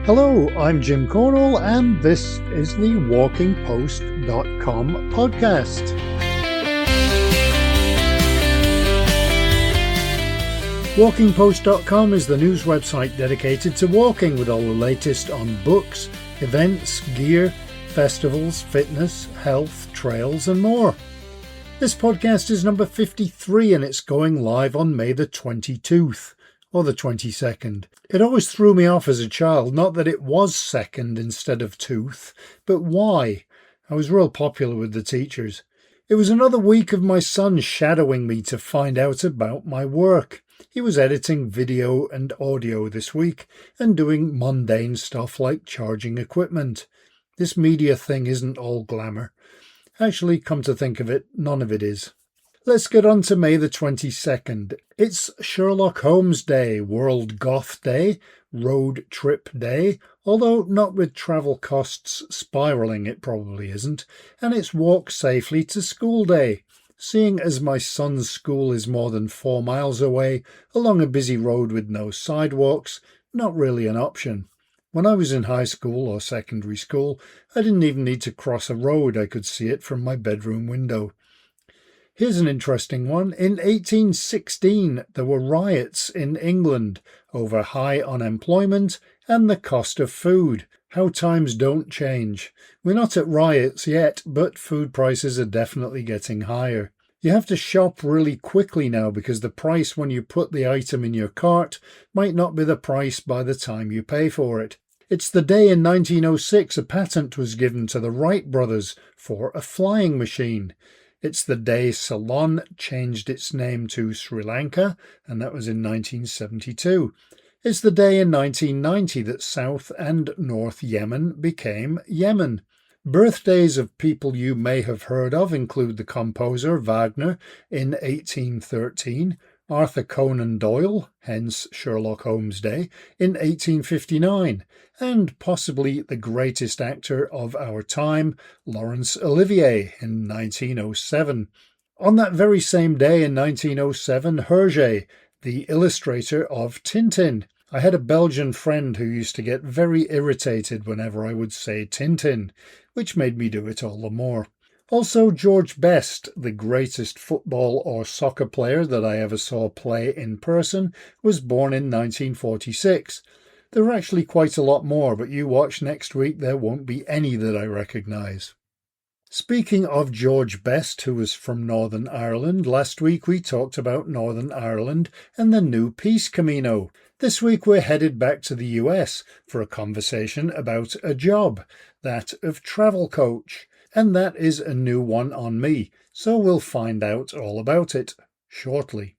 Hello, I'm Jim Cornwall, and this is the WalkingPost.com podcast. WalkingPost.com is the news website dedicated to walking, with all the latest on books, events, gear, festivals, fitness, health, trails, and more. This podcast is number 53, and it's going live on May the 22nd. Or the 22nd. It always threw me off as a child, not that it was second instead of tooth, but why. I was real popular with the teachers. It was another week of my son shadowing me to find out about my work. He was editing video and audio this week and doing mundane stuff like charging equipment. This media thing isn't all glamour. Actually, come to think of it, none of it is. Let's get on to May the 22nd. It's Sherlock Holmes Day, World Goth Day, Road Trip Day, although not with travel costs spiralling, it probably isn't, and it's Walk Safely to School Day. Seeing as my son's school is more than 4 miles away, along a busy road with no sidewalks, not really an option. When I was in high school or secondary school, I didn't even need to cross a road. I could see it from my bedroom window. Here's an interesting one. In 1816, there were riots in England over high unemployment and the cost of food. How times don't change. We're not at riots yet, but food prices are definitely getting higher. You have to shop really quickly now because the price when you put the item in your cart might not be the price by the time you pay for it. It's the day in 1906 a patent was given to the Wright brothers for a flying machine. It's the day Ceylon changed its name to Sri Lanka, and that was in 1972. It's the day in 1990 that South and North Yemen became Yemen. Birthdays of people you may have heard of include the composer Wagner in 1813, Arthur Conan Doyle, hence Sherlock Holmes Day, in 1859, and possibly the greatest actor of our time, Laurence Olivier, in 1907. On that very same day in 1907, Hergé, the illustrator of Tintin. I had a Belgian friend who used to get very irritated whenever I would say Tintin, which made me do it all the more. Also, George Best, the greatest football or soccer player that I ever saw play in person, was born in 1946. There are actually quite a lot more, but you watch next week, there won't be any that I recognise. Speaking of George Best, who was from Northern Ireland, last week we talked about Northern Ireland and the new Peace Camino. This week we're headed back to the US for a conversation about a job, that of travel coach. And that is a new one on me, so we'll find out all about it shortly.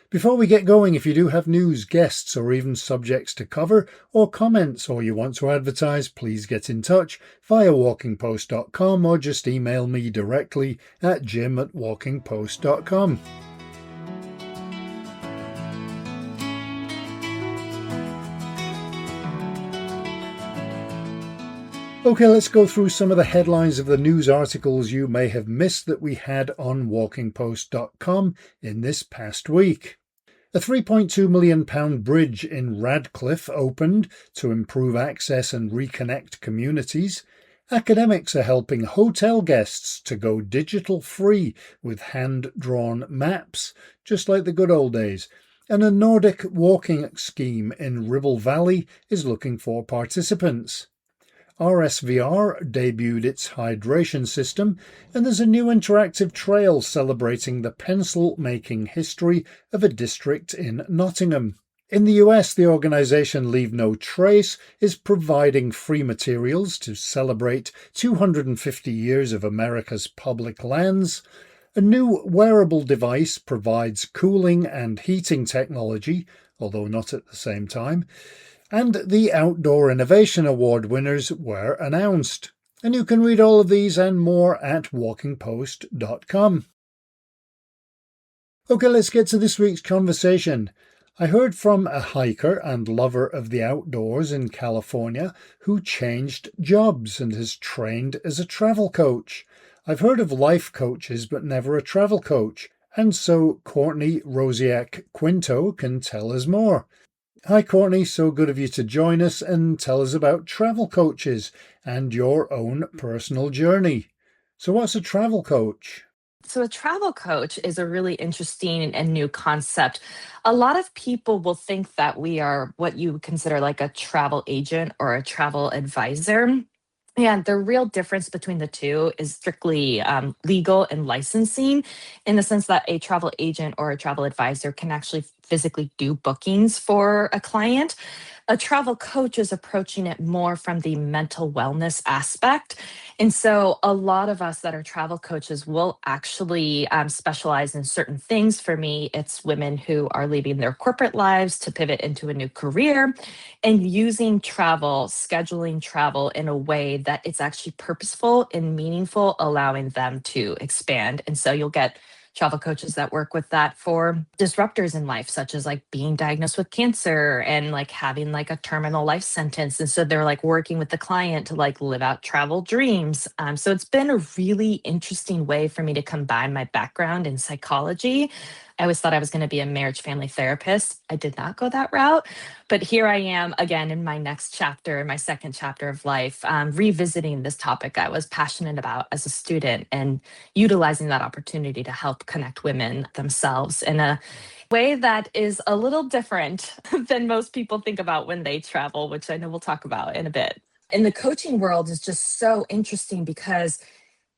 Before we get going, if you do have news, guests, or even subjects to cover, or comments, or you want to advertise, please get in touch via walkingpost.com or just email me directly at jim@walkingpost.com. Okay, let's go through some of the headlines of the news articles you may have missed that we had on walkingpost.com in this past week. A £3.2 million bridge in Radcliffe opened to improve access and reconnect communities. Academics are helping hotel guests to go digital free with hand-drawn maps, just like the good old days. And a Nordic walking scheme in Ribble Valley is looking for participants. RSVR debuted its hydration system, and there's a new interactive trail celebrating the pencil-making history of a district in Nottingham. In the US, the organisation Leave No Trace is providing free materials to celebrate 250 years of America's public lands. A new wearable device provides cooling and heating technology, although not at the same time. And the Outdoor Innovation Award winners were announced. And you can read all of these and more at walkingpost.com. Okay, let's get to this week's conversation. I heard from a hiker and lover of the outdoors in California who changed jobs and has trained as a travel coach. I've heard of life coaches, but never a travel coach. And so Courtney Rosiak Quinto can tell us more. Hi, Courtney. So good of you to join us and tell us about travel coaches and your own personal journey. So, what's a travel coach? So, a travel coach is a really interesting and new concept. A lot of people will think that we are what you would consider like a travel agent or a travel advisor. And the real difference between the two is strictly legal and licensing, in the sense that a travel agent or a travel advisor can actually physically do bookings for a client. A travel coach is approaching it more from the mental wellness aspect. And so, a lot of us that are travel coaches will actually specialize in certain things. For me, it's women who are leaving their corporate lives to pivot into a new career and using travel, scheduling travel in a way that it's actually purposeful and meaningful, allowing them to expand. And so, you'll get travel coaches that work with that for disruptors in life, such as like being diagnosed with cancer and like having like a terminal life sentence. And so they're like working with the client to like live out travel dreams. So it's been a really interesting way for me to combine my background in psychology. I always thought I was going to be a marriage family therapist. I did not go that route, but here I am again in my next chapter, my second chapter of life, revisiting this topic I was passionate about as a student and utilizing that opportunity to help connect women themselves in a way that is a little different than most people think about when they travel, which I know we'll talk about in a bit. In the coaching world is just so interesting because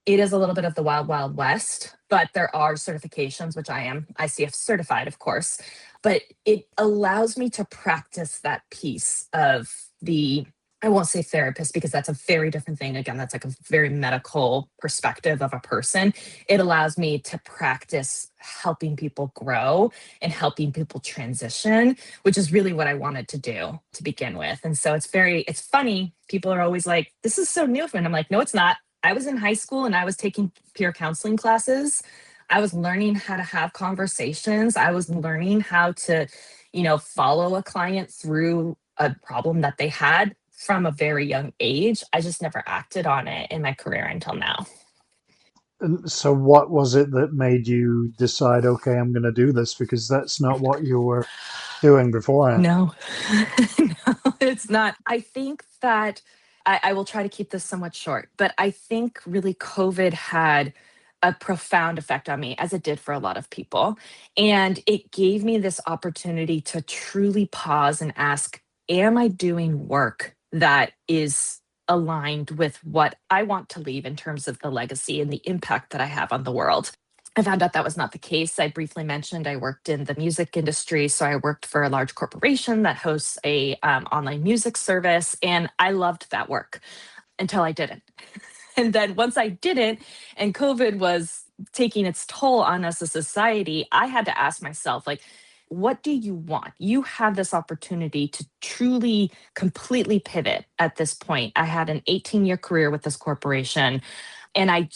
it is a little bit of the wild, wild west, but there are certifications, which I am ICF certified, of course, but it allows me to practice that piece of the, I won't say therapist because that's a very different thing. Again, that's like a very medical perspective of a person. It allows me to practice helping people grow and helping people transition, which is really what I wanted to do to begin with. And so it's funny. People are always like, this is so new for me. And I'm like, no, it's not. I was in high school and I was taking peer counseling classes. I was learning how to have conversations. I was learning how to, follow a client through a problem that they had from a very young age. I just never acted on it in my career until now. And so, what was it that made you decide, okay, I'm going to do this? Because that's not what you were doing beforehand. No, no, it's not. I think that I will try to keep this somewhat short, but I think really COVID had a profound effect on me, as it did for a lot of people. And it gave me this opportunity to truly pause and ask, am I doing work that is aligned with what I want to leave in terms of the legacy and the impact that I have on the world? I found out that was not the case. I briefly mentioned I worked in the music industry. So I worked for a large corporation that hosts a online music service. And I loved that work until I didn't. And then once I didn't, and COVID was taking its toll on us as a society, I had to ask myself, like, what do you want? You have this opportunity to truly, completely pivot at this point. I had an 18-year career with this corporation, and I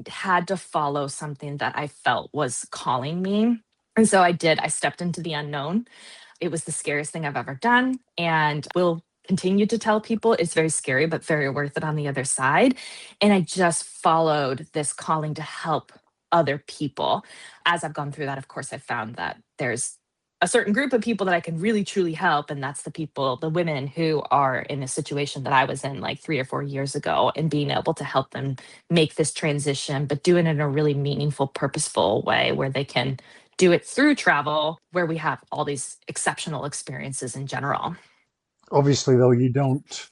had to follow something that I felt was calling me. And so I did. I stepped into the unknown. It was the scariest thing I've ever done, and will continue to tell people it's very scary, but very worth it on the other side. And I just followed this calling to help other people. As I've gone through that, of course, I found that there's a certain group of people that I can really truly help. And that's the people, the women who are in a situation that I was in like 3 or 4 years ago, and being able to help them make this transition, but do it in a really meaningful, purposeful way where they can do it through travel, where we have all these exceptional experiences in general. Obviously, though, you don't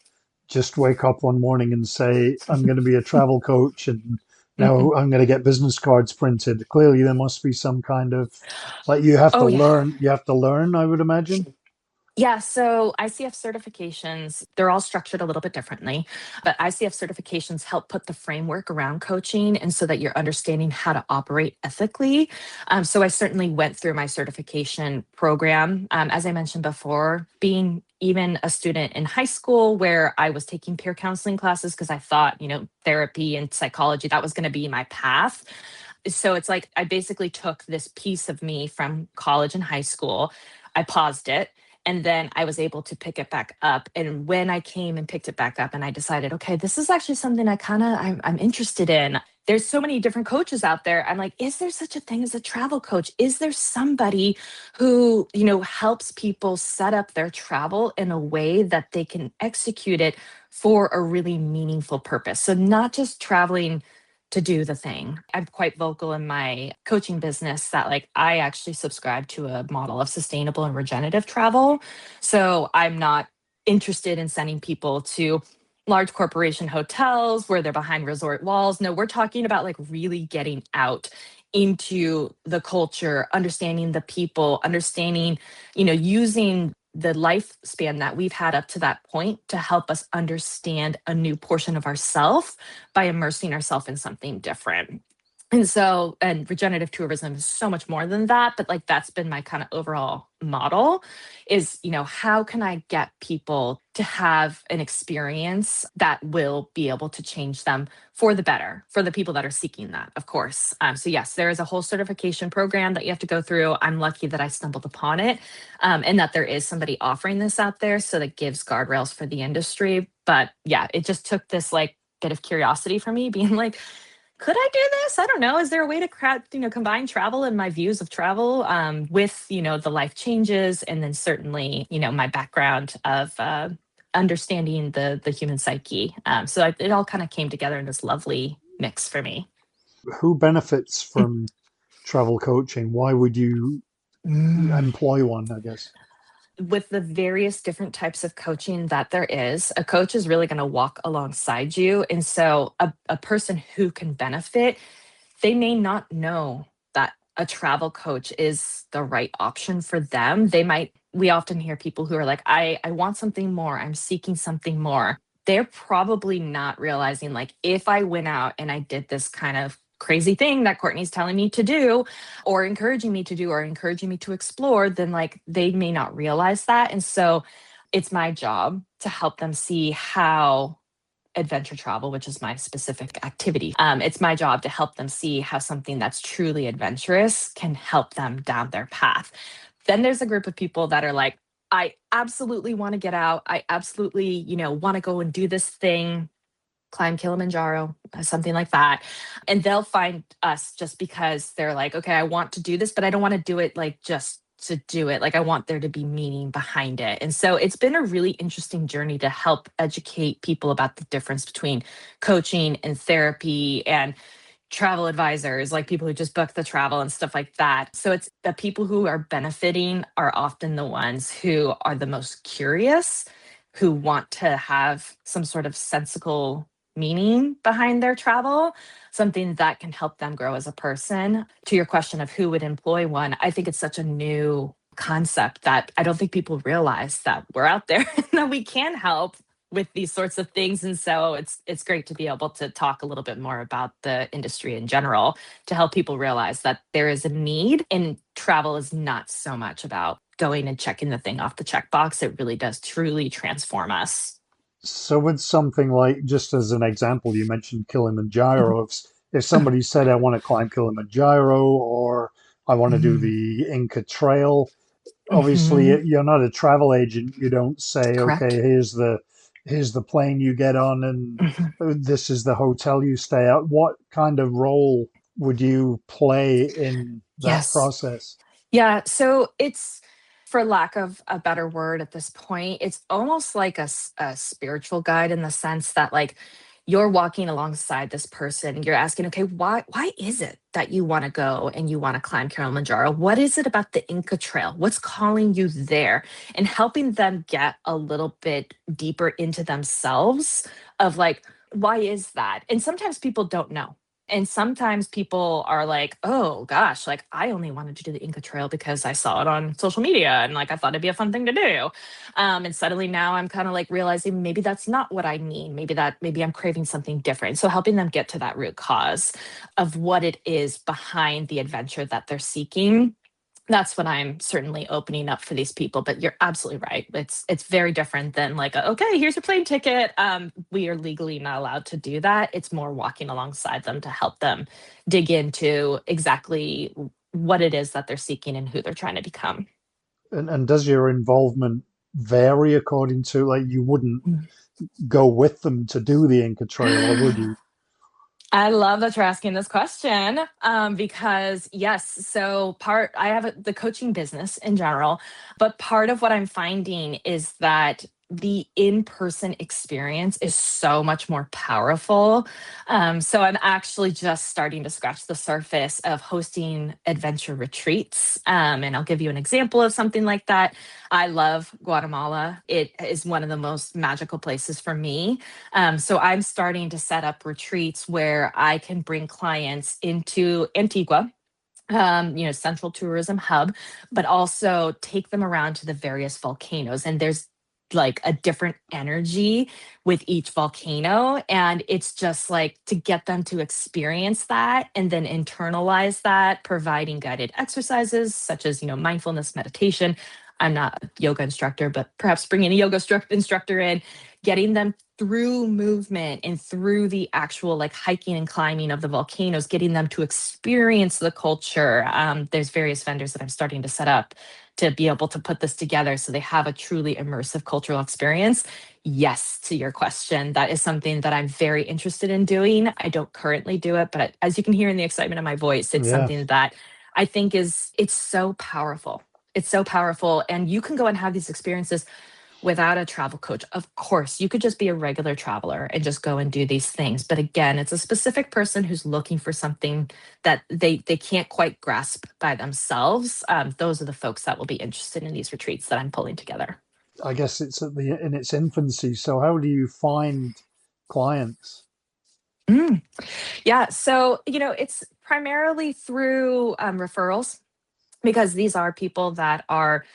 just wake up one morning and say, I'm going to be a travel coach and Mm-mm. now I'm going to get business cards printed. Clearly, there must be some kind of like you have to Oh, yeah. learn, I would imagine. Yeah, so ICF certifications, they're all structured a little bit differently, but ICF certifications help put the framework around coaching and so that you're understanding how to operate ethically. So I certainly went through my certification program. As I mentioned before, being even a student in high school where I was taking peer counseling classes because I thought, therapy and psychology, that was going to be my path. So it's like I basically took this piece of me from college and high school, I paused it, and then I was able to pick it back up. And when I came and picked it back up, and I decided, okay, this is actually something I'm interested in. there's so many different coaches out there. I'm like, is there such a thing as a travel coach? Is there somebody who, helps people set up their travel in a way that they can execute it for a really meaningful purpose? So not just traveling to do the thing. I'm quite vocal in my coaching business that like I actually subscribe to a model of sustainable and regenerative travel. So I'm not interested in sending people to large corporation hotels where they're behind resort walls. No, we're talking about like really getting out into the culture, understanding the people, understanding, using the lifespan that we've had up to that point to help us understand a new portion of ourself by immersing ourselves in something different. And regenerative tourism is so much more than that, but like that's been my kind of overall model is, how can I get people to have an experience that will be able to change them for the better, for the people that are seeking that, of course. So yes, there is a whole certification program that you have to go through. I'm lucky that I stumbled upon it, and that there is somebody offering this out there. So that gives guardrails for the industry. But yeah, it just took this like bit of curiosity for me being like, could I do this? I don't know. Is there a way to combine travel and my views of travel with, the life changes and then certainly, my background of understanding the human psyche. It all kind of came together in this lovely mix for me. Who benefits from travel coaching? Why would you Mm. employ one, I guess? With the various different types of coaching that there is, a coach is really going to walk alongside you. And so a person who can benefit, they may not know that a travel coach is the right option for them. We often hear people who are like, I want something more. I'm seeking something more. They're probably not realizing like, if I went out and I did this kind of crazy thing that Courtney's telling me to do or encouraging me to do or encouraging me to explore, then like they may not realize that. And so it's my job to help them see how adventure travel, which is my specific activity. It's my job to help them see how something that's truly adventurous can help them down their path. Then there's a group of people that are like, I absolutely want to get out. I absolutely, want to go and do this thing, climb Kilimanjaro, something like that. And they'll find us just because they're like, okay, I want to do this, but I don't want to do it like just to do it. Like I want there to be meaning behind it. And so it's been a really interesting journey to help educate people about the difference between coaching and therapy and travel advisors, like people who just book the travel and stuff like that. So it's the people who are benefiting are often the ones who are the most curious, who want to have some sort of sensical meaning behind their travel, something that can help them grow as a person. To your question of who would employ one, I think it's such a new concept that I don't think people realize that we're out there and that we can help with these sorts of things. And so it's great to be able to talk a little bit more about the industry in general to help people realize that there is a need, and travel is not so much about going and checking the thing off the checkbox. It really does truly transform us. So with something like, just as an example, you mentioned Kilimanjaro. If somebody said, I want to climb Kilimanjaro or I want to do Mm, the Inca Trail, obviously mhm. you're not a travel agent. You don't say, okay, Correct. here's the plane you get on and Mhm. this is the hotel you stay at. What kind of role would you play in that Yes. process? Yeah, so it's, for lack of a better word at this point, it's almost like a spiritual guide in the sense that like you're walking alongside this person, you're asking, okay, why is it that you want to go and you want to climb Kilimanjaro? What is it about the Inca Trail? What's calling you there? And helping them get a little bit deeper into themselves of like, why is that? And sometimes people don't know. And sometimes people are like, oh gosh, like I only wanted to do the Inca Trail because I saw it on social media and like I thought it'd be a fun thing to do. And suddenly now I'm kind of like realizing maybe that's not what I need. Maybe I'm craving something different. So helping them get to that root cause of what it is behind the adventure that they're seeking, that's what I'm certainly opening up for these people. But you're absolutely right. It's very different than like, okay, here's your plane ticket. We are legally not allowed to do that. It's more walking alongside them to help them dig into exactly what it is that they're seeking and who they're trying to become. And does your involvement vary according to, like, you wouldn't Mm. go with them to do the Inca Trail, or would you? I love that you're asking this question because yes, so part I have the coaching business in general, but part of what I'm finding is that the in-person experience is so much more powerful. So I'm actually just starting to scratch the surface of hosting adventure retreats, and I'll give you an example of something like that. I love Guatemala. It is one of the most magical places for me, so I'm starting to set up retreats where I can bring clients into Antigua, central tourism hub, but also take them around to the various volcanoes. And there's like a different energy with each volcano. And it's just like to get them to experience that and then internalize that, providing guided exercises such as, mindfulness meditation. I'm not a yoga instructor, but perhaps bringing a yoga instructor in, getting them through movement and through the actual like hiking and climbing of the volcanoes, getting them to experience the culture. There's various vendors that I'm starting to set up to be able to put this together so they have a truly immersive cultural experience. Yes, to your question, that is something that I'm very interested in doing. I don't currently do it, but as you can hear in the excitement of my voice, it's Yeah. something that I think it's so powerful. It's so powerful. And you can go and have these experiences without a travel coach. Of course, you could just be a regular traveler and just go and do these things. But again, it's a specific person who's looking for something that they can't quite grasp by themselves. Those are the folks that will be interested in these retreats that I'm pulling together. I guess it's in its infancy. So how do you find clients? Mm. Yeah, so it's primarily through referrals because these are people that are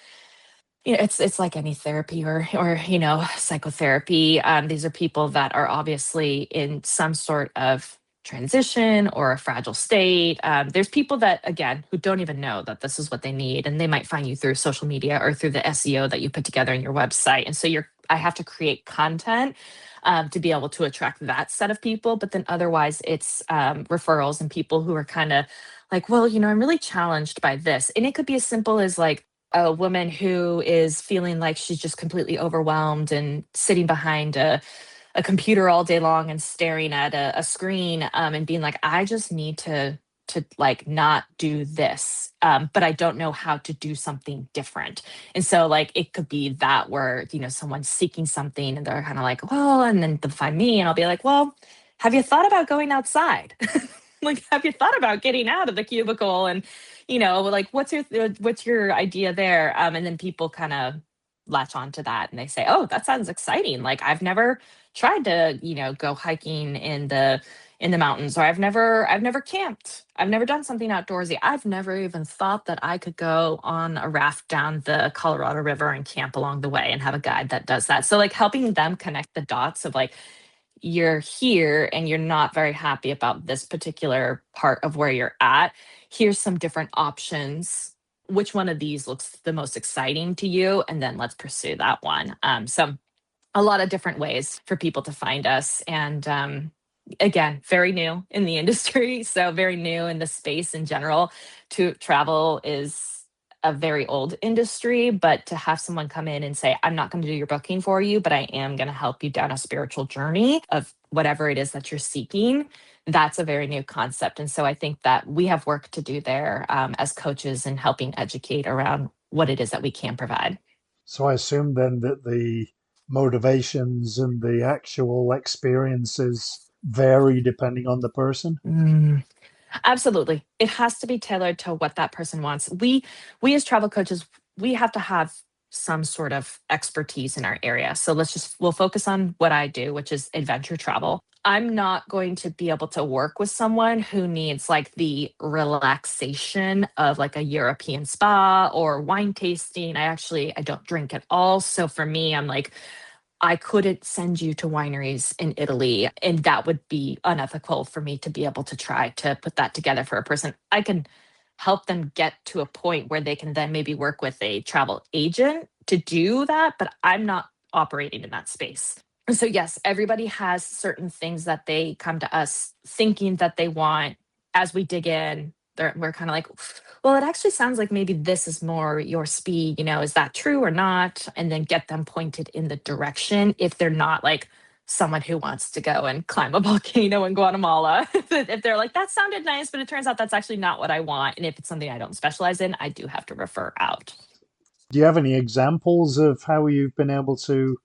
it's like any therapy or psychotherapy. These are people that are obviously in some sort of transition or a fragile state. There's people that again who don't even know that this is what they need, and they might find you through social media or through the SEO that you put together in your website. And so I have to create content to be able to attract that set of people. But then otherwise, it's referrals and people who are kind of like, well, I'm really challenged by this, and it could be as simple as like a woman who is feeling like she's just completely overwhelmed and sitting behind a computer all day long and staring at a screen, and being like, I just need to like not do this, but I don't know how to do something different. And so like it could be that where someone's seeking something and they're kind of like, well, and then they'll find me and I'll be like, well, have you thought about going outside? Like, have you thought about getting out of the cubicle and like what's your idea there? And then people kind of latch on to that and they say, oh, that sounds exciting. Like I've never tried to go hiking in the mountains, or I've never camped, I've never done something outdoorsy, I've never even thought that I could go on a raft down the Colorado River and camp along the way and have a guide that does that. So like helping them connect the dots of like, you're here and you're not very happy about this particular part of where you're at. Here's some different options. Which one of these looks the most exciting to you? And then let's pursue that one. So, a lot of different ways for people to find us. And again, very new in the industry. So, very new in the space in general. To travel is a very old industry, but to have someone come in and say, I'm not going to do your booking for you, but I am going to help you down a spiritual journey of whatever it is that you're seeking, that's a very new concept. And so I think that we have work to do there as coaches and helping educate around what it is that we can provide. So I assume then that the motivations and the actual experiences vary depending on the person. Mm. Absolutely. It has to be tailored to what that person wants. We as travel coaches, we have to have some sort of expertise in our area. So we'll focus on what I do, which is adventure travel. I'm not going to be able to work with someone who needs like the relaxation of like a European spa or wine tasting. I don't drink at all. So for me, I'm like, I couldn't send you to wineries in Italy, and that would be unethical for me to be able to try to put that together for a person. I can help them get to a point where they can then maybe work with a travel agent to do that, but I'm not operating in that space. So, yes, everybody has certain things that they come to us thinking that they want. As we dig in, we're kind of like, well, it actually sounds like maybe this is more your speed. Is that true or not? And then get them pointed in the direction if they're not like someone who wants to go and climb a volcano in Guatemala. If they're like, that sounded nice, but it turns out that's actually not what I want. And if it's something I don't specialize in, I do have to refer out. Do you have any examples of how you've been able to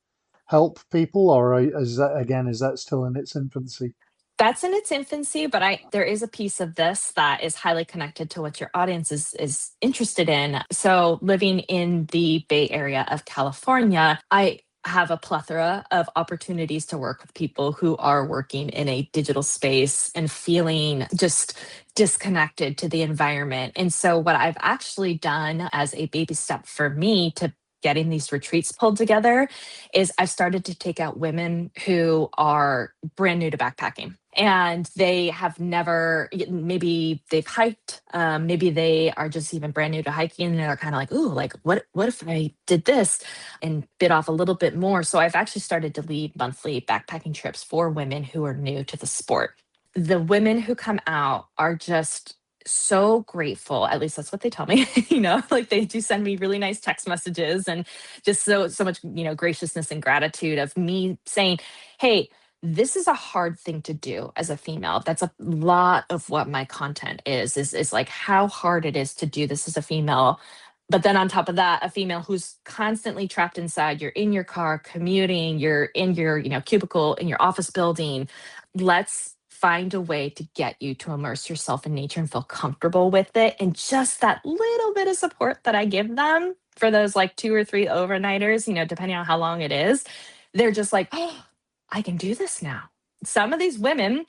help people, or is that again, is that still in its infancy? That's in its infancy, but I there is a piece of this that is highly connected to what your audience is interested in. So living in the Bay Area of California, I have a plethora of opportunities to work with people who are working in a digital space and feeling just disconnected to the environment. And so what I've actually done as a baby step for me to getting these retreats pulled together is I've started to take out women who are brand new to backpacking, and they have never, maybe they've hiked, maybe they are just even brand new to hiking, and they're kind of like, ooh, like what if I did this and bit off a little bit more. So I've actually started to lead monthly backpacking trips for women who are new to the sport. The women who come out are just so grateful. At least that's what they tell me. Like they do send me really nice text messages, and just so much, graciousness and gratitude of me saying, hey, this is a hard thing to do as a female. That's a lot of what my content is like how hard it is to do this as a female. But then on top of that, a female who's constantly trapped inside, you're in your car commuting, you're in your, cubicle in your office building. Let's find a way to get you to immerse yourself in nature and feel comfortable with it. And just that little bit of support that I give them for those like 2 or 3 overnighters, depending on how long it is, they're just like, oh, I can do this now. Some of these women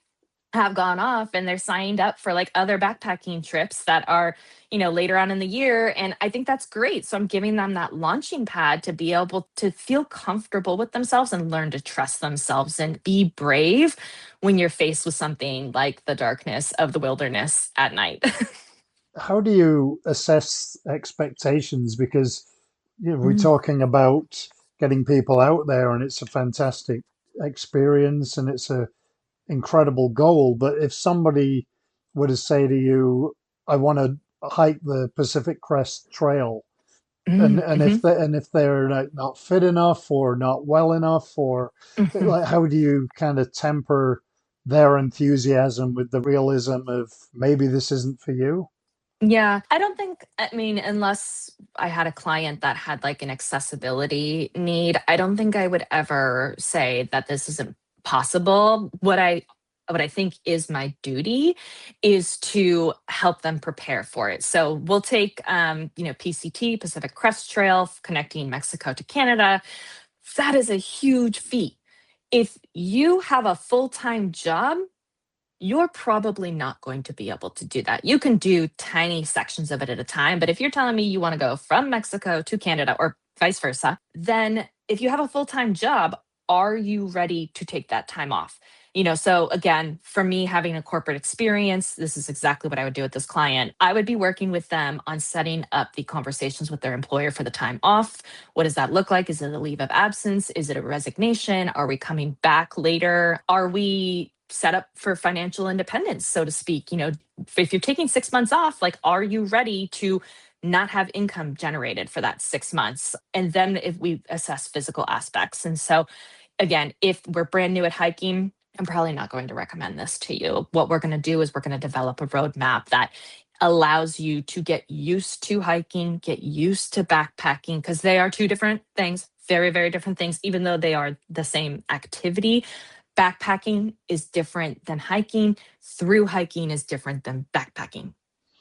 have gone off and they're signed up for like other backpacking trips that are, later on in the year. And I think that's great. So I'm giving them that launching pad to be able to feel comfortable with themselves and learn to trust themselves and be brave when you're faced with something like the darkness of the wilderness at night. How do you assess expectations? Because we're Mm, talking about getting people out there, and it's a fantastic experience, and it's a incredible goal. But if somebody were to say to you, "I want to hike the Pacific Crest Trail," and mhm, if they're like not fit enough or not well enough, or mhm. like, how do you kind of temper their enthusiasm with the realism of maybe this isn't for you? Yeah, I don't think, I mean, unless I had a client that had like an accessibility need, I don't think I would ever say that this isn't possible. What I think is my duty is to help them prepare for it. So we'll take PCT, Pacific Crest Trail, connecting Mexico to Canada. That is a huge feat. If you have a full-time job, you're probably not going to be able to do that. You can do tiny sections of it at a time, but if you're telling me you want to go from Mexico to Canada or vice versa, then if you have a full-time job, are you ready to take that time off? So again, for me having a corporate experience, this is exactly what I would do with this client. I would be working with them on setting up the conversations with their employer for the time off. What does that look like? Is it a leave of absence? Is it a resignation? Are we coming back later? Are we set up for financial independence, so to speak? If you're taking 6 months off, like, are you ready to not have income generated for that 6 months? And then if we assess physical aspects. And so, again, if we're brand new at hiking, I'm probably not going to recommend this to you. What we're going to do is we're going to develop a roadmap that allows you to get used to hiking, get used to backpacking, because they are two different things, very, very different things, even though they are the same activity. Backpacking is different than hiking. Through hiking is different than backpacking.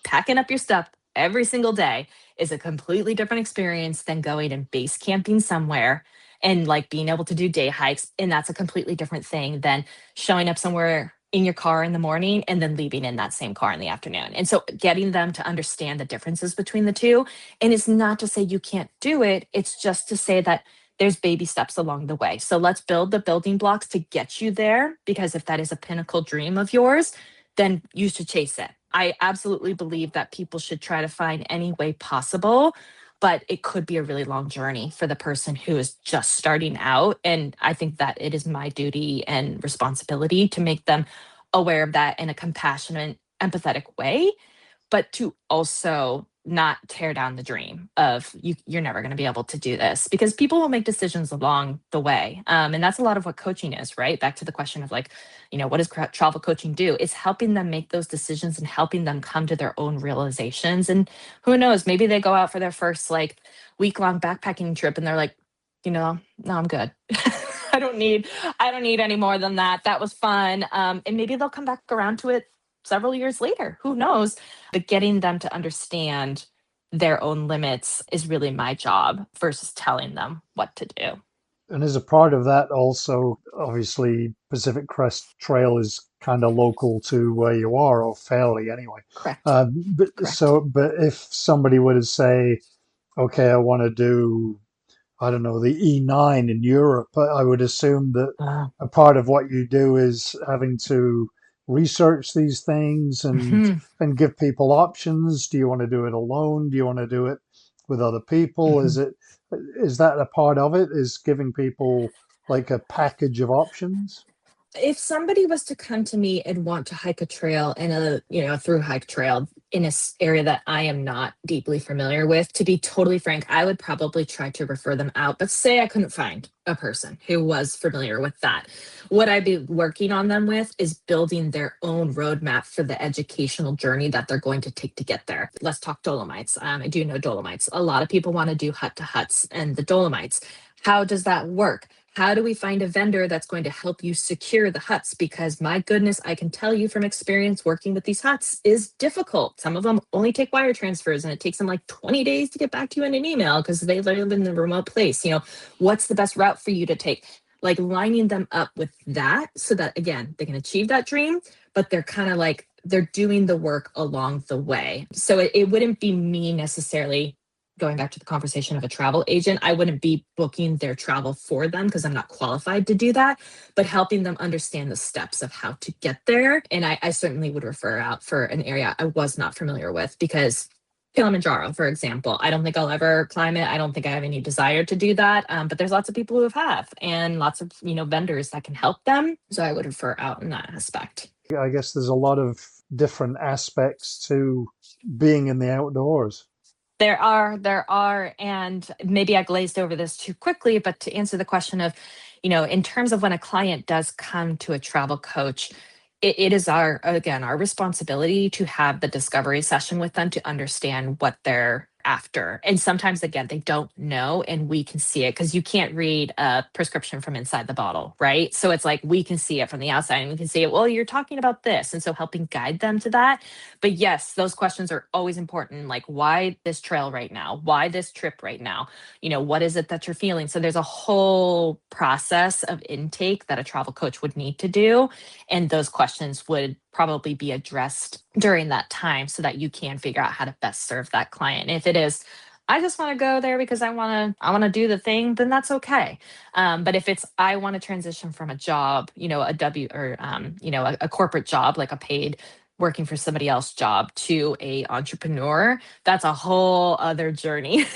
Packing up your stuff every single day is a completely different experience than going and base camping somewhere and like being able to do day hikes. And that's a completely different thing than showing up somewhere in your car in the morning and then leaving in that same car in the afternoon. And so getting them to understand the differences between the two. And it's not to say you can't do it, it's just to say that there's baby steps along the way. So let's build the building blocks to get you there, because if that is a pinnacle dream of yours, then you should chase it. I absolutely believe that people should try to find any way possible, but it could be a really long journey for the person who is just starting out. And I think that it is my duty and responsibility to make them aware of that in a compassionate, empathetic way, but to also not tear down the dream of you're never going to be able to do this, because people will make decisions along the way. And that's a lot of what coaching is, right? Back to the question of like, what does travel coaching do? It's helping them make those decisions and helping them come to their own realizations. And who knows, maybe they go out for their first like week-long backpacking trip and they're like, no, I'm good. I don't need any more than that. That was fun. And maybe they'll come back around to it several years later. Who knows? But getting them to understand their own limits is really my job versus telling them what to do. And as a part of that, also, obviously, Pacific Crest Trail is kind of local to where you are, or fairly anyway. Correct. Correct. But if somebody were to say, okay, I want to do, I don't know, the E9 in Europe, I would assume that Uh, a part of what you do is having to research these things mhm, and give people options. Do you want to do it alone? Do you want to do it with other people? mhm. Is that a part of it? Is giving people like a package of options? If somebody was to come to me and want to hike a trail in a through hike trail in a area that I am not deeply familiar with, to be totally frank, I would probably try to refer them out. But say I couldn't find a person who was familiar with that. What I'd be working on them with is building their own roadmap for the educational journey that they're going to take to get there. Let's talk Dolomites. I do know Dolomites. A lot of people want to do hut to huts and the Dolomites. How does that work? How do we find a vendor that's going to help you secure the huts? Because my goodness, I can tell you from experience working with these huts is difficult. Some of them only take wire transfers and it takes them like 20 days to get back to you in an email because they live in a remote place. What's the best route for you to take? Like lining them up with that so that, again, they can achieve that dream, but they're kind of like, they're doing the work along the way. So it wouldn't be me necessarily going back to the conversation of a travel agent. I wouldn't be booking their travel for them because I'm not qualified to do that, but helping them understand the steps of how to get there. And I certainly would refer out for an area I was not familiar with, because Kilimanjaro, for example, I don't think I'll ever climb it. I don't think I have any desire to do that. But there's lots of people who have, and lots of vendors that can help them. So I would refer out in that aspect. I guess there's a lot of different aspects to being in the outdoors. There are, and maybe I glazed over this too quickly, but to answer the question of, in terms of when a client does come to a travel coach, it is our responsibility to have the discovery session with them to understand what they're after. And sometimes, again, they don't know, and we can see it because you can't read a prescription from inside the bottle, right? So it's like we can see it from the outside and we can see it, well, you're talking about this. And so helping guide them to that. But yes, those questions are always important. Like, why this trail right now? Why this trip right now? What is it that you're feeling? So there's a whole process of intake that a travel coach would need to do. And those questions would probably be addressed during that time so that you can figure out how to best serve that client. If it is, I just want to go there because I want to do the thing, then that's okay. But if it's, I want to transition from a job, a W or a corporate job, like a paid working for somebody else job, to a entrepreneur, that's a whole other journey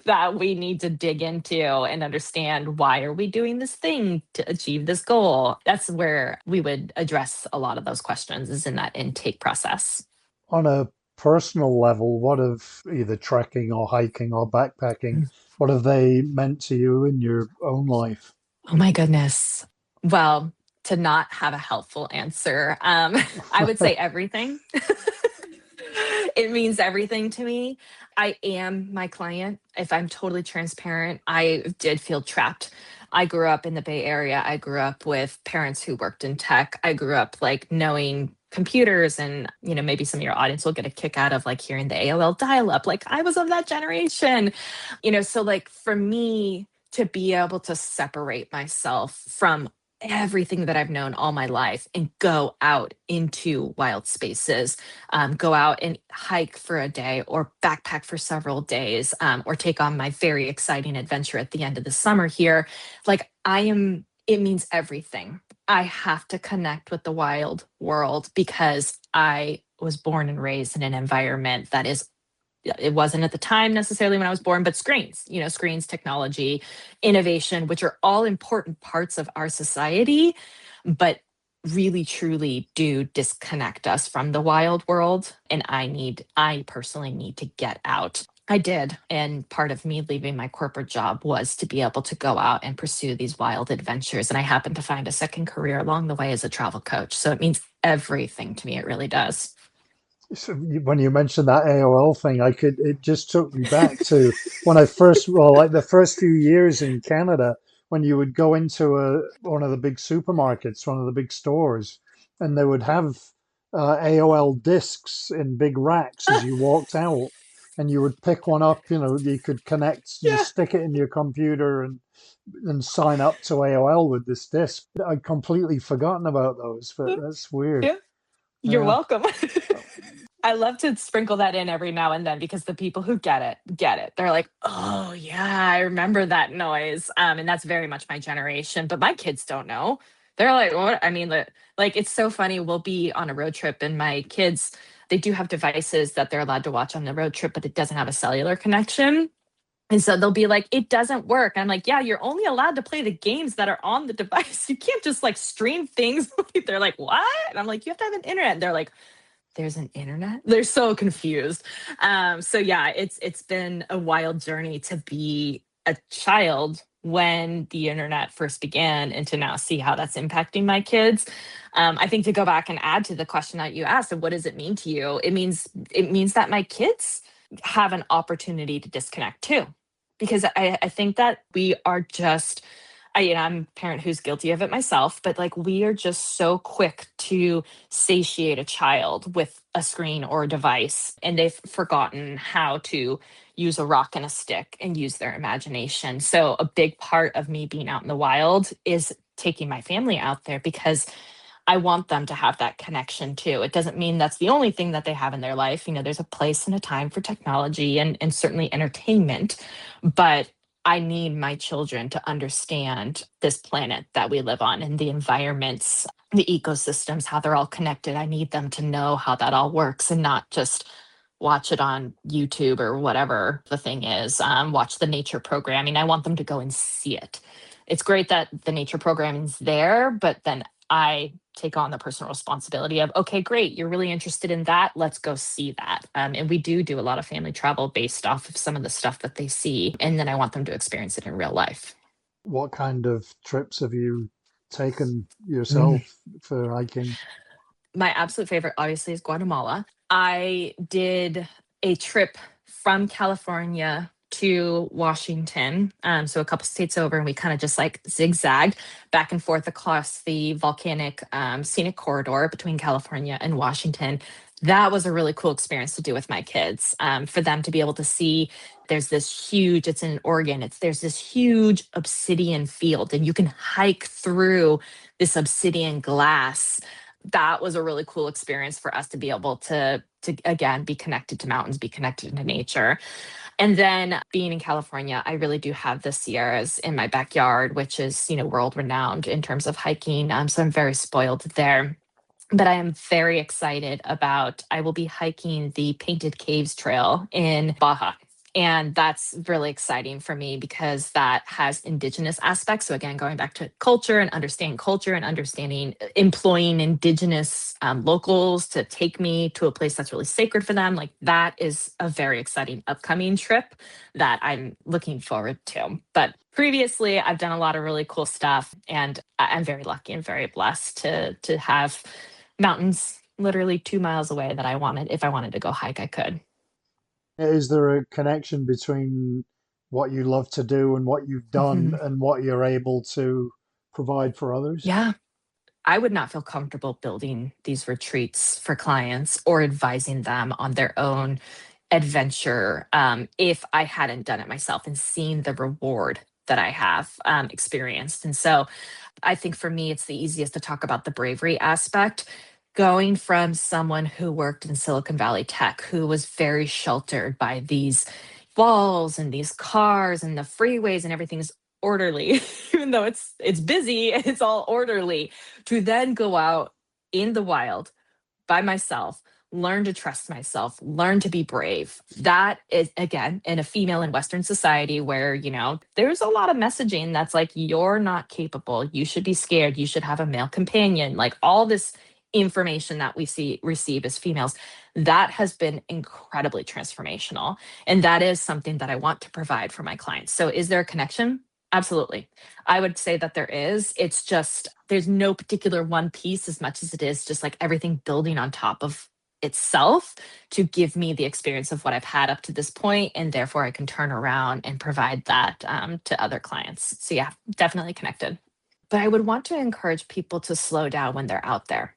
that we need to dig into and understand, why are we doing this thing to achieve this goal? That's where we would address a lot of those questions, is in that intake process. On a personal level, what have either trekking or hiking or backpacking, what have they meant to you in your own life? Oh my goodness. Well, to not have a helpful answer, I would say everything. It means everything to me. I am my client. If I'm totally transparent, I did feel trapped. I grew up in the Bay Area. I grew up with parents who worked in tech. I grew up like knowing computers, and maybe some of your audience will get a kick out of like hearing the AOL dial up. Like, I was of that generation. So like for me to be able to separate myself from everything that I've known all my life and go out into wild spaces, go out and hike for a day or backpack for several days, or take on my very exciting adventure at the end of the summer here. Like, it means everything. I have to connect with the wild world because I was born and raised in an environment that is, it wasn't at the time necessarily when I was born, but screens, technology, innovation, which are all important parts of our society. But really truly do disconnect us from the wild world. And I personally need to get out. I did. And part of me leaving my corporate job was to be able to go out and pursue these wild adventures. And I happened to find a second career along the way as a travel coach. So it means everything to me. It really does. So when you mentioned that AOL thing, it just took me back to when I first, well, like the first few years in Canada, when you would go into one of the big supermarkets, one of the big stores, and they would have AOL discs in big racks as you walked out, and you would pick one up, you could connect, Yeah. just stick it in your computer and sign up to AOL with this disc. I'd completely forgotten about those, but that's weird. Yeah. You're Yeah. welcome. I love to sprinkle that in every now and then because the people who get it, get it. They're like, oh, yeah, I remember that noise. And that's very much my generation. But my kids don't know. They're like, what? I mean, like, it's so funny. We'll be on a road trip, and my kids, they do have devices that they're allowed to watch on the road trip, but it doesn't have a cellular connection. And so they'll be like, it doesn't work. I'm like, yeah, you're only allowed to play the games that are on the device. You can't just like stream things. They're like, what? And I'm like, you have to have an internet. They're like, there's an internet. They're so confused. So yeah, it's been a wild journey to be a child when the internet first began, and to now see how that's impacting my kids. I think, to go back and add to the question that you asked of what does it mean to you, it means that my kids have an opportunity to disconnect too, because I think that we are just, I'm a parent who's guilty of it myself, but like, we are just so quick to satiate a child with a screen or a device, and they've forgotten how to use a rock and a stick and use their imagination. So a big part of me being out in the wild is taking my family out there, because I want them to have that connection too. It doesn't mean that's the only thing that they have in their life. There's a place and a time for technology, and certainly entertainment, but I need my children to understand this planet that we live on, and the environments, the ecosystems, how they're all connected. I need them to know how that all works, and not just watch it on YouTube or whatever the thing is, watch the nature programming. I want them to go and see it. It's great that the nature programming's there, but then I take on the personal responsibility of, okay, great, you're really interested in that. Let's go see that. And we do a lot of family travel based off of some of the stuff that they see. And then I want them to experience it in real life. What kind of trips have you taken Mm. yourself for hiking? My absolute favorite, obviously, is Guatemala. I did a trip from California to Washington, so a couple states over, and we kind of just like zigzagged back and forth across the volcanic scenic corridor between California and Washington. That was a really cool experience to do with my kids, for them to be able to see. There's this huge, it's in Oregon, there's this huge obsidian field, and you can hike through this obsidian glass. That was a really cool experience for us to be able to again be connected to mountains, be connected to nature. And then, being in California, I really do have the Sierras in my backyard, which is, world renowned in terms of hiking. So I'm very spoiled there. But I am very excited about, I will be hiking the Painted Caves Trail in Baja. And that's really exciting for me because that has indigenous aspects. So again, going back to culture and understanding, employing indigenous locals to take me to a place that's really sacred for them. Like, that is a very exciting upcoming trip that I'm looking forward to. But previously, I've done a lot of really cool stuff, and I'm very lucky and very blessed to have mountains literally 2 miles away that if I wanted to go hike, I could. Is there a connection between what you love to do and what you've done Mhm. and what you're able to provide for others? Yeah. I would not feel comfortable building these retreats for clients or advising them on their own adventure, if I hadn't done it myself and seen the reward that I have experienced. And so I think for me, it's the easiest to talk about the bravery aspect. Going from someone who worked in Silicon Valley tech, who was very sheltered by these walls and these cars and the freeways, and everything's orderly, even though it's busy and it's all orderly, to then go out in the wild by myself, learn to trust myself, learn to be brave. That is, again, in a female in Western society where, there's a lot of messaging that's like, you're not capable. You should be scared. You should have a male companion. Like all this information that we receive as females, that has been incredibly transformational. And that is something that I want to provide for my clients. So is there a connection? Absolutely. I would say that there is. It's just, there's no particular one piece as much as it is just like everything building on top of itself to give me the experience of what I've had up to this point, and therefore I can turn around and provide that to other clients. So yeah, definitely connected. But I would want to encourage people to slow down when they're out there.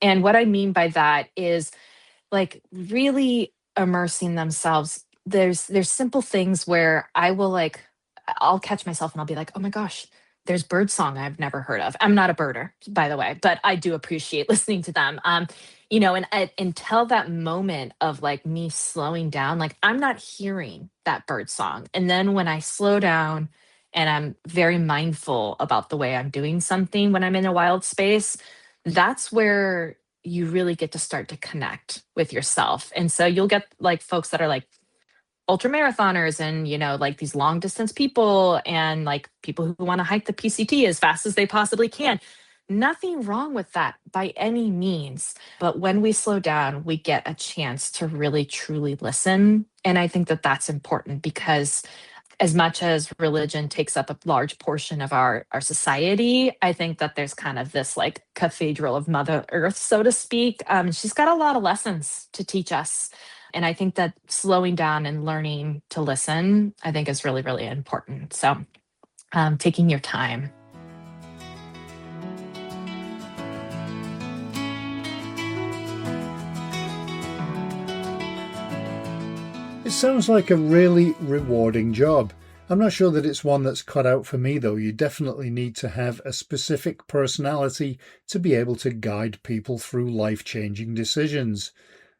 And what I mean by that is like really immersing themselves. There's simple things where I'll catch myself and I'll be like, oh my gosh, there's bird song I've never heard of. I'm not a birder, by the way, but I do appreciate listening to them. And until that moment of like me slowing down, like I'm not hearing that bird song. And then when I slow down and I'm very mindful about the way I'm doing something when I'm in a wild space, that's where you really get to start to connect with yourself. And so you'll get like folks that are like ultra marathoners and, like these long distance people and like people who want to hike the PCT as fast as they possibly can. Nothing wrong with that by any means. But when we slow down, we get a chance to really truly listen. And I think that that's important because as much as religion takes up a large portion of our society, I think that there's kind of this like cathedral of Mother Earth, so to speak. She's got a lot of lessons to teach us. And I think that slowing down and learning to listen, I think is really, really important. So taking your time. It sounds like a really rewarding job. I'm not sure that it's one that's cut out for me, though. You definitely need to have a specific personality to be able to guide people through life-changing decisions.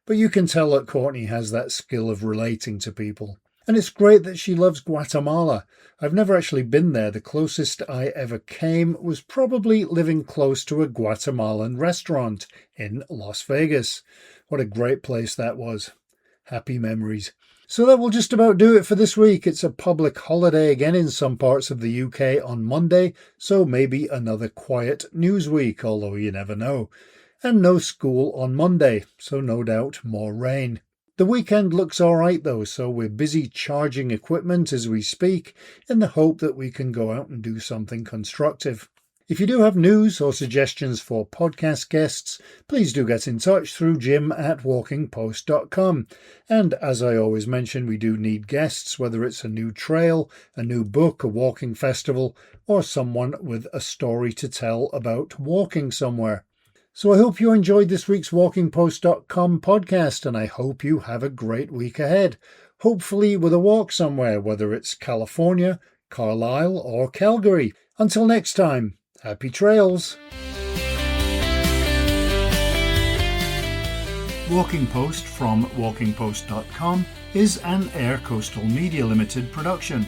But you can tell that Courtney has that skill of relating to people. And it's great that she loves Guatemala. I've never actually been there. The closest I ever came was probably living close to a Guatemalan restaurant in Las Vegas. What a great place that was. Happy memories. So that will just about do it for this week. It's a public holiday again in some parts of the UK on Monday, so maybe another quiet news week, although you never know. And no school on Monday, so no doubt more rain. The weekend looks alright though, so we're busy charging equipment as we speak in the hope that we can go out and do something constructive. If you do have news or suggestions for podcast guests, please do get in touch through jim@walkingpost.com. And as I always mention, we do need guests, whether it's a new trail, a new book, a walking festival, or someone with a story to tell about walking somewhere. So I hope you enjoyed this week's walkingpost.com podcast, and I hope you have a great week ahead. Hopefully with a walk somewhere, whether it's California, Carlisle, or Calgary. Until next time. Happy trails! Walking Post from walkingpost.com is an Air Coastal Media Limited production.